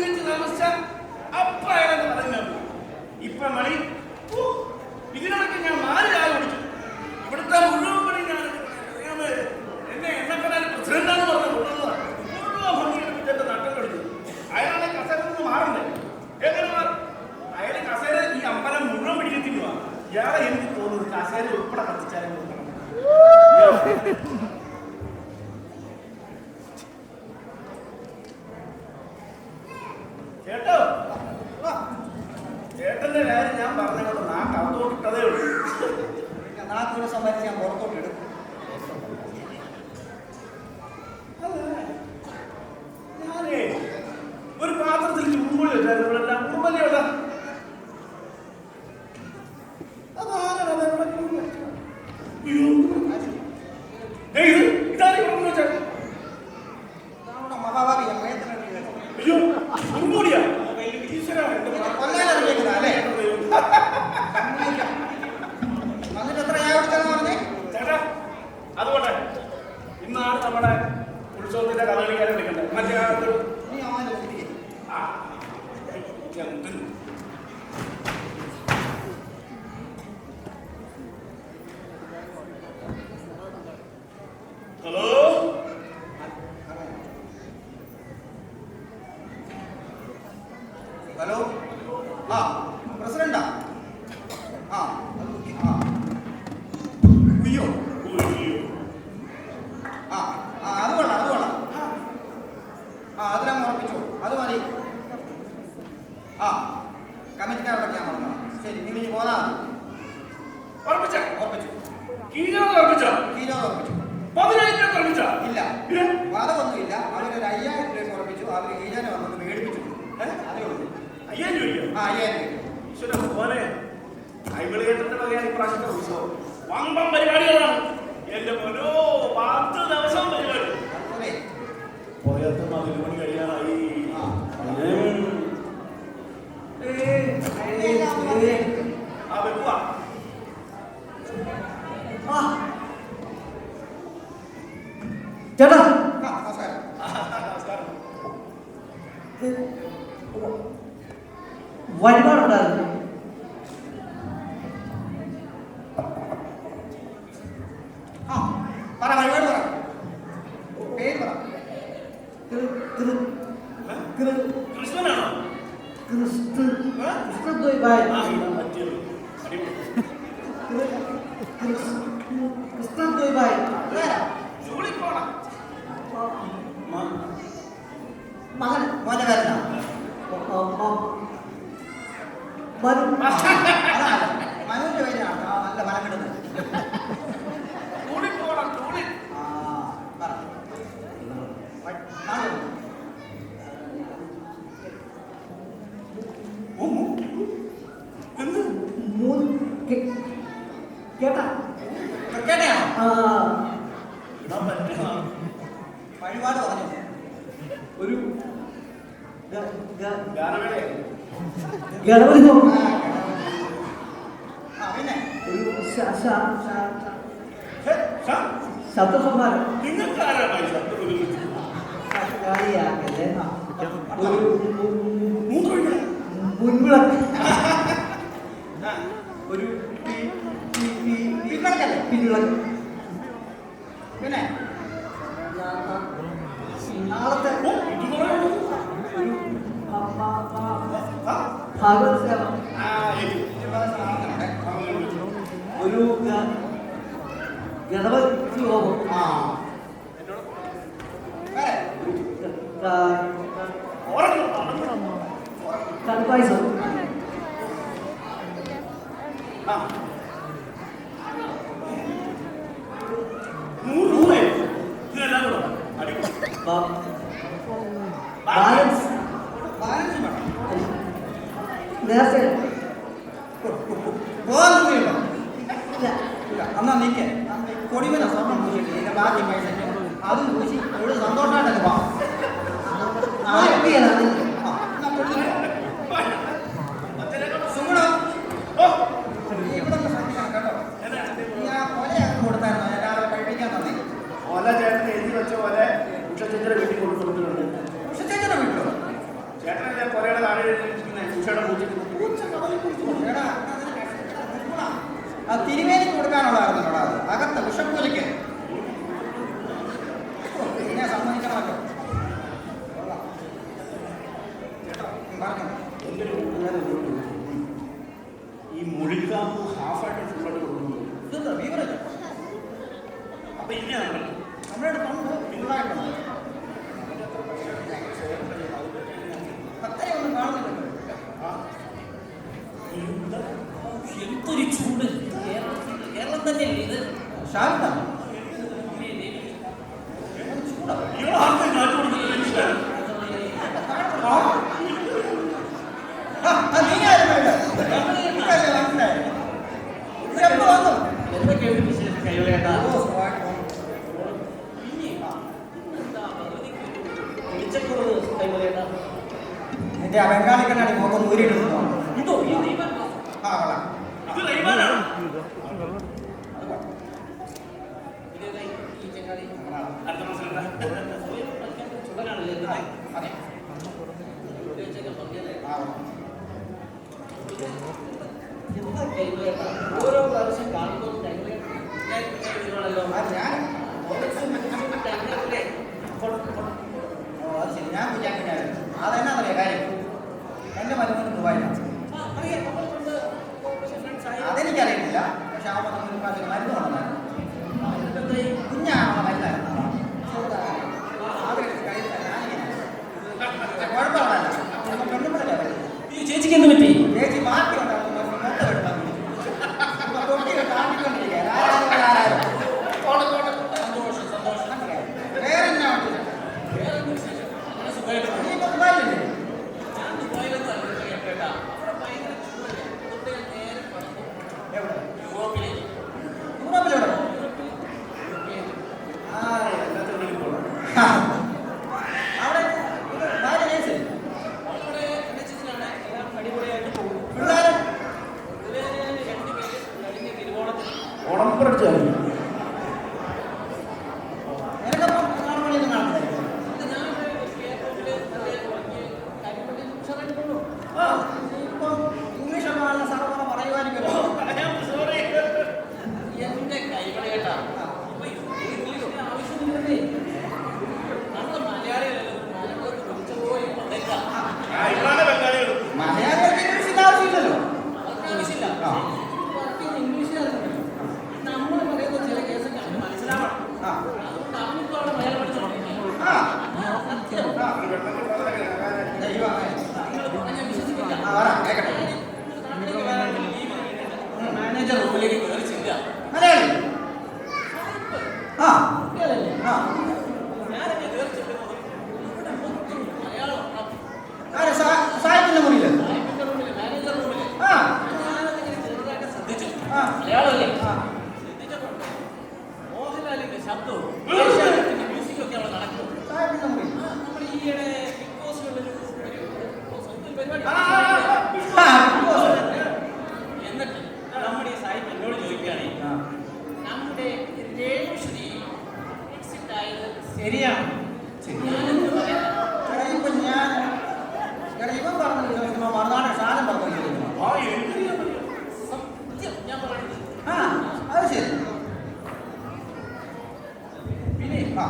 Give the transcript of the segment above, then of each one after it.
വീട്ടിൽ താമസിച്ച അപ്പായാലെന്ന് പറഞ്ഞു. ഇപ്പൊ മണി ഇതിനൊക്കെ ഞാൻ 4 ചായ കുടിച്ചു. ഇവിടുത്തെ മുഴുവൻ പണി ഞാൻ എന്നെ എണ്ണക്കടയിൽ പ്രസിഡന്റാന്ന് പറഞ്ഞു കൊണ്ടുവന്നതാണ്. മുഴുവൻ ഭംഗിയുടെ മുറ്റത്തെ നട്ടം കൊടുത്തു. അയാളെ കസേര നിന്ന് മാറണ്ടേ? എങ്ങനെ മാറും? അയാളെ കസേര ഈ അമ്പലം മുഴുവൻ പിടിക്കത്തില്ല. ഇയാളെ എനിക്ക് തോന്നുന്നത് കസേര ഉൾപ്പെടെ കത്തിച്ചാലും കൊടുക്കണം. കേട്ടോ, ചേട്ടന്റെ കാര്യം ഞാൻ പറഞ്ഞോളൂ. നാ കവത്തോട്ടിട്ടതേ ഉള്ളൂ. നാട്ടിനെ സംബന്ധിച്ച് ഞാൻ പുറത്തോട്ടിടും. ഞാനേ ഒരു പാത്രത്തിൽ ചുമ്പുളി വെച്ചാൽ കുറുമ്പലിയുള്ള മഹാഭാവിയാ അയ്യോ കുറുമ്പൂടിയാ അതുകൊണ്ടേ ഇന്നാണ് നമ്മുടെ ഉത്സവത്തിന്റെ കഥകളിക്കാരെ വിളിക്കണ്ടത്. മറ്റേ ഹലോ ഹലോ, ആ പ്രസിഡന്റാ? ആ അയ്യോ അത് വേണം, അത് വേണം. അതിലങ്ങ് ഉറപ്പിച്ചോ, അത് മതി. കമ്മിറ്റിക്കാരോടൊക്കെ ഞാൻ പറഞ്ഞു. ശരി, നിങ്ങൾ ഇനി പോന്നാ മതി. ഉറപ്പിച്ചു. കീഴോ ഉറപ്പിച്ചു. ഇല്ല, വാദമൊന്നുമില്ല. അവരൊരു 5000 രൂപ ഉറപ്പിച്ചു. അവർ കീഴാനെ വന്നത് മേടിപ്പിച്ചു. അതേ ഉള്ളൂ. 5000 രൂപ. 5000 രൂപ. പോലെ ഐവിളിയേറ്ററിന്റെ വകയാണ് ഇപ്രാവശ്യത്തെ ഉത്സവം. വമ്പം പരിപാടികളാണ്. എന്റെ മോനോ 10 ദിവസം പരിപാടി. പോയത്തും 1 മണി കഴിയാനായി. വെക്കുക ചേട്ടാ. നമസ്കാരം. വഴിപാടുണ്ടായിരുന്നു. പറ, വഴിപാട് പറ, പേര് പറ. കൃഷ്ണനാണോ? മകൻ മോന്റെ പേരെന്താ? മനുവിന്റെ പേരാണ്. നല്ല മനം കിട്ടുന്നത്. വഴിപാട് പറഞ്ഞു. ഒരു ഗണപതി പിന്നെ ഒരു ശബ്ദസമ്മാനം. നിങ്ങൾക്കാരാണ് ഒരു മുൻവിളക്ക്, ഒരു പിൻവിളക്ക്. പിന്നെ നാളത്തെ ഒരു ഭാഗവത സേവ, ഒരു ഗണപതി ഹോമം, കൽപ്പായസം, ബാലൻസ് നേരത്തെ എന്നാ നീക്ക് കൊടിമന സ്വർണ്ണം പൂശിട്ട് ഇതിന്റെ ബാക്കി പൈസ അതും പൂശി ഇവിടെ സന്തോഷമായിട്ടൊക്കെ പോവാം. ചേട്ടൻ എഴുതി വെച്ച പോലെ ഉഷ ചേച്ചിയുടെ വീട്ടിൽ കൊടുത്തിട്ടുണ്ട്. ഉഷ ചേച്ചിയുടെ വീട്ടിലോ? ചേട്ടൻ അത് തിരുമേനിക്ക് കൊടുക്കാനുള്ളതായിരുന്നല്ലോ അത്. അകത്ത് വിഷപ്പൂജയ്ക്ക് എന്നെ സമ്മതിക്കണമല്ലോ. ഈ മൊഴിക്കാമ്പ് ഹാഫായിട്ട് ഫുള്ളായിട്ട് കൊടുക്കുന്നത് ഇതെന്താ ബീവറേജ്? അപ്പൊ ഇങ്ങനെയാണല്ലോ നമ്മുടെ അടുത്തുണ്ട്, ഫുള്ളായിട്ടുണ്ട്. അത്രയൊന്നും കാണുന്നില്ലല്ലോ. എന്തൊരു ചൂട്! കേരളം തന്നെയല്ലേ ഇത്? ശാന്താണ് ചൂടാ. നിങ്ങൾ ആർക്കും കാറ്റ് കൊടുക്കുന്നത് എന്തൊക്കെയുണ്ട് വിശേഷം കൈവലേട്ടാ? വിളിച്ചക്കുറവ് കൈവലേട്ടാ. എന്റെ ബംഗാളി കണ്ണാടി മുഖം ഊരിയിടുന്നു. ഇതോ ഈ ദൈവം ആ കൊള്ളാം. ഇത് റൈവാനാണ്. ഈ ചെങ്ങാതി അടുത്ത മാസം ചുടനാണല്ലേ? അതെ. എന്താ കൈവലേട്ടാ? ഓരോ പ്രാവശ്യം കാണുമ്പോൾ കൈവലേട്ടാണല്ലോ. ഞാൻ കൈവലേ അത് ശരി, ഞാൻ കുഞ്ഞാക്കിനായിരുന്നു. അതെന്നാ പറയാ കാര്യം? എന്റെ മരുമകൻ ദുബായിലാണ്. അതെനിക്കറിയില്ല. പക്ഷെ അവൻ നമുക്ക് പ്രാവശ്യം മരുന്ന് കൊണ്ടുവന്നായിരുന്നു. കുഞ്ഞാണോ മരുന്നായിരുന്നു? കുഴപ്പമില്ല, പെണ്ണുമ്പോഴല്ലേ ചേച്ചിക്ക് എന്ത് പറ്റി? ചേച്ചി ബാക്കി ഉണ്ടാകും തൊട്ടി കാട്ടിക്കൊണ്ടിരിക്കുക. സന്തോഷം സന്തോഷം. വേറെ എന്നാ വേറെന്ത് വിശേഷം? അങ്ങനെ സുഖമായിട്ട് നീ ഇപ്പൊ ദുബായിലല്ലേ? ഞാൻ ദുബായിലൊന്നും അല്ല കേട്ടാ. അവിടെ ഭയങ്കര ചൂടല്ലേ. അതുകൊണ്ട് ഞാൻ നേരെ പറഞ്ഞു എവിടെ? യൂറോപ്പിലേക്ക്. യൂറോപ്പിലെവിടെ? അവിടെ ഭാര്യ നേഴ്സ്. അവിടെ NHS-ലാണ് എല്ലാം അടിപൊളിയായിട്ട് പോകും. പിള്ളേരെ പിള്ളേര് 2 പേര് കഴിഞ്ഞ തിരുവോണത്തിന് ഉടമ്പടിച്ചാണ്. നിനക്കപ്പം കാണുമ്പോഴേക്കും കാണുന്നില്ല. ഇത് ഞാനിവിടെ എയർപോർട്ടിൽ നല്ല ഉറങ്ങി കാര്യപ്പെട്ട് ഉഷാറായിട്ട് പോകുന്നു. ആ ഇപ്പം ഇംഗ്ലീഷൊക്കെ നല്ല സാധാരണ പറയുമായിരിക്കുമല്ലോ. സോറി. എന്റെ കൈകളെ കേട്ടാ. ഇപ്പൊ ഇംഗ്ലീഷിന് ആവശ്യമില്ലേ? നമ്മുടെ മലയാളികളല്ലോ മലയാളത്തിൽ വിളിച്ച പോയി കൊണ്ടേക്കാം. ഇവരാണ് ബംഗാളികൾ. മലയാളികൾക്ക് ഇംഗ്ലീഷിന്റെ ആവശ്യമില്ലല്ലോ. അവർക്ക് ആവശ്യമില്ല. ആ. അവർക്ക് ഇംഗ്ലീഷിലാണ്. നമ്മൾ പറയുന്ന ചില കേസൊക്കെ അവന് മനസ്സിലാവണം. ആ അതുകൊണ്ട് അവനിപ്പോ അവിടെ മലയാളം പഠിച്ചു തുടങ്ങി. ആ സത്യം. ദൈവമേ. നിങ്ങൾ ഞാൻ വിശ്വസിക്കില്ല. ആ പറ കേൾക്കട്ടെ. നാട്ടിലേക്ക് വരാൻ ലീവ് കിട്ടിയിട്ട് മാനേജർ റൂമിലേക്ക് കയറി ചെല്ലുക. മലയാളി. ആ കുട്ടികളല്ലേ? ആ ഞാനൊക്കെ കയറി ചെല്ലുമ്പോൾ ഇവിടെ മൊത്തം മലയാളം. ആരെ സാഹിബിന്റെ മുറിയില്? സാഹിബിന്റെ റൂമില്, മാനേജർ റൂമില്. ആ ഞാനതിങ്ങനെ ചെറുതായിട്ട് ശ്രദ്ധിച്ചു. ആ മലയാളമല്ലേ? ആ ശ്രദ്ധിച്ചപ്പോൾ മോഹൻലാലിന്റെ ശബ്ദവും ഏഷ്യാനെറ്റിന്റെ മ്യൂസിക്കൊക്കെ അവിടെ നടക്കും. സാഹിബിന്റെ മുറിയിൽ. നമ്മൾ ഈയിടെ ബിഗ് ബോസിലുള്ളൊരു സ്വന്തം പരിപാടി. ആ എന്നിട്ട് നമ്മുടെ ഈ സാഹിബ് എന്നോട് ചോദിക്കുകയാണ്, ആ നമ്മുടെ രേണുശ്രീ എക്സിറ്റ് ആയത് ശരിയാണ്? ശരി. ഞാനെന്ത് പറയാം? എടാ, ഇപ്പൊ ഞാൻ എടാ ഇവൻ പറഞ്ഞു ചോദിക്കുമ്പോ മറുനാടൻ സാധനം പറഞ്ഞു ചോദിക്കുന്നു. ആ എനിക്കറിയാൻ പറ്റും. സത്യം ഞാൻ പറയുന്നത്. ആ അത് ശരി. പിന്നെ ആ.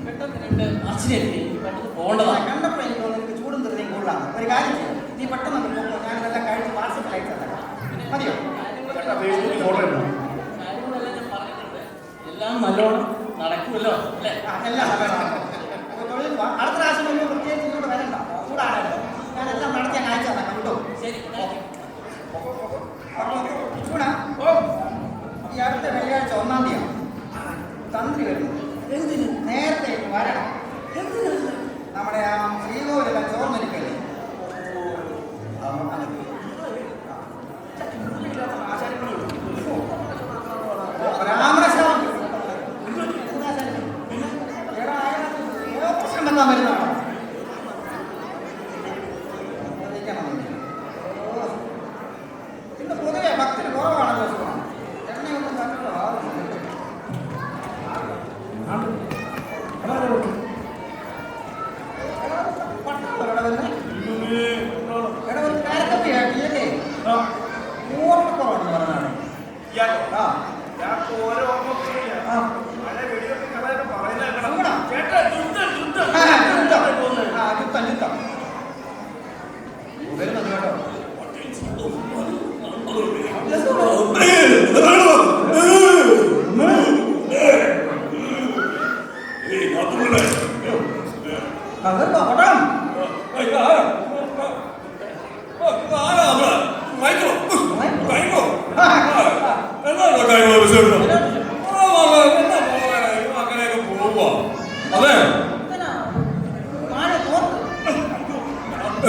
പെട്ടെന്ന് രണ്ട് അർച്ചനയില്ലേ എനിക്ക് പെട്ടെന്ന് പോകേണ്ടതാണ്. കണ്ടപ്പോ എനിക്ക് തോന്നുന്നു എനിക്ക് ചൂടും തെറിയും കൂടുതലാണ്. ഒരു കാര്യം ചെയ്യും, നീ പെട്ടെന്ന് പോകുമ്പോൾ ഞാനിതെല്ലാം കഴിച്ച് വാട്സപ്പിൽ അയച്ചു തരാം. മതിയോ? ചേട്ടാ ഫേസ്ബുക്കിൽ ഫോട്ടോ ഇടണം. കാര്യങ്ങളെല്ലാം ഞാൻ പറഞ്ഞിട്ടുണ്ട്. എല്ലാം നല്ലോണം നടക്കുമല്ലോ അല്ലേ? ആ, എല്ലാം നല്ലതാണ്. അപ്പൊ തൊഴിൽ അടുത്ത പ്രാവശ്യം വരുമ്പോൾ പ്രത്യേകിച്ച് ഇങ്ങോട്ട് വരണ്ട. ചൂടാണ്. ഞാനെല്ലാം നടത്തി ഞാൻ അയച്ചു തരാം കേട്ടോ. ശരി. അപ്പോൾ ചൂടാ. ഈ അടുത്ത വെള്ളിയാഴ്ച 1-ാം തീയതി തന്ത്രി വരുന്നു. എന്തിന്? നേരത്തെ വരണം. എന്തിന്? നമ്മുടെ ആ ശ്രീകോവിലെല്ലാം ചോർന്നൊലിക്കല്ലേ. പരാമർശം. എടാ, അയാൾ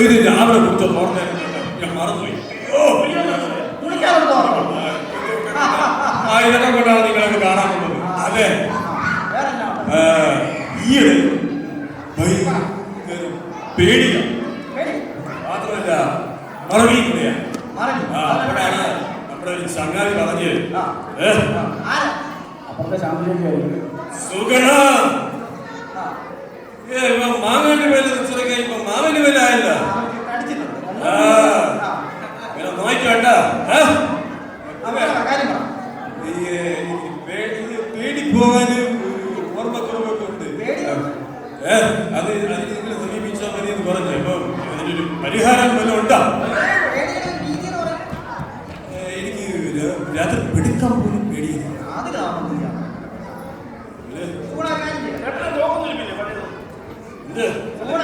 ഇത് രാവിലെ കുറിച്ച് ഓർമ്മ ഞാൻ മറന്നുപോയി. കുളിക്കാതെ ഇതൊക്കെ കൊണ്ടാണ് നിങ്ങളൊക്കെ കാണാൻ പോകുന്നത്. അതെ, വേറെ എന്നാ ഈയിടെ പേടിയ പേടി മാത്രമല്ല മറവിയില്ല. മറവി അപ്പോഴാണ് നമ്മുടെ ഒരു ചങ്ങാതി പറഞ്ഞ് ആരാ അപ്പുറത്തെ ശാന്തിയൊക്കെ സുഗണ മാങ്ങാന്റെ പേര് നിശ്ചയിക്ക ഇപ്പൊ മാമന്റെ പേരായല്ല. ഇങ്ങനെ നോയിക്കോട്ട പേടി പോകാന് ഓർമ്മക്കുറവൊക്കെ ഉണ്ട്. അത് നിങ്ങൾ സമീപിച്ചാൽ മതി എന്ന് പറഞ്ഞു. ഇപ്പൊ അതിനൊരു പരിഹാരം വല്ലതും ഉണ്ടാ? എനിക്ക് രാത്രി പിടിക്കാൻ പോലും പേടിയില്ല. എന്ത് സുഗണ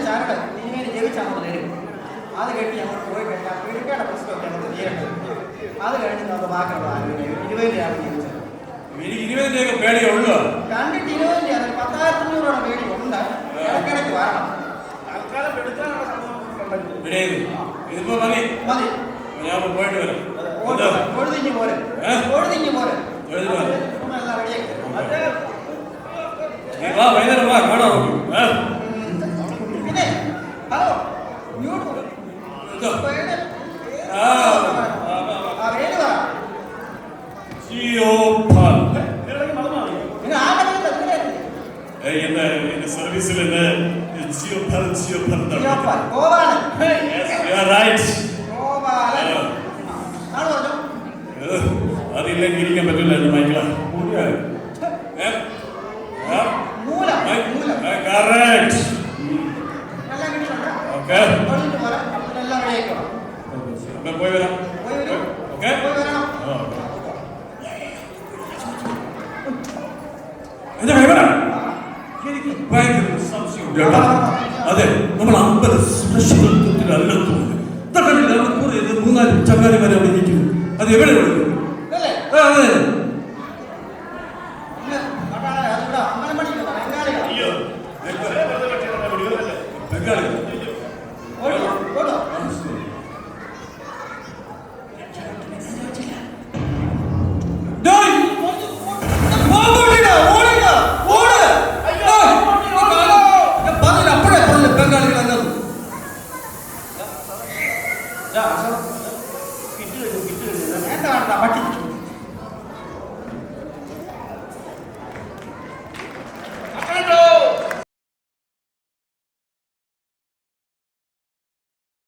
ചരട് ഇങ്ങനെ ജപിച്ചങ്ങോട്ട് തരും. അത് കെട്ടി അങ്ങോട്ട് പോയി കഴിഞ്ഞാൽ പേടിക്കേണ്ട പ്രശ്നമൊക്കെ നമുക്ക് തീരട്ടെ. അത് കഴിഞ്ഞ് നമുക്ക് ബാക്കിയുള്ള 20 രൂപയാണ് ജീവിച്ചത്. എനിക്ക് 20 രൂപയൊക്കെ പേടിയേ ഉള്ളൂ. കണ്ടിട്ട് 20 രൂപ 10,500 രൂപയുടെ പേടി ഉണ്ട്. ഇടയ്ക്കിടയ്ക്ക് വരണം. ഇതിപ്പോ മതി മതി ഞാൻ പോയിട്ട് വരാം. കൊഴുതിഞ്ഞ് പോരെ കൊഴുതിഞ്ഞ് പോരെ എല്ലാം റെഡിയാക്കി വൈകുന്നേരം വാ കാണാൻ നോക്കൂ. പിന്നെ ഹലോ ഇങ്ങോട്ട് പേര് പറ. നിങ്ങൾ ആരുടെ എന്റെ സർവീസിൽ ഗോപാലൻ അതില്ലെങ്കിൽ ഇരിക്കാൻ പറ്റില്ല മൈക്കിള. പോയി വരാം. എനിക്ക് ഭയങ്കര സംശയമുണ്ട്. അതെ, നമ്മൾ അമ്പല സുരക്ഷിതത്വത്തിൽ അല്ലെത്തുണ്ട്. 3-4 ചങ്ങാതിമാരെ അവിടെ ഇരിക്കുന്നു. അത് എവിടെ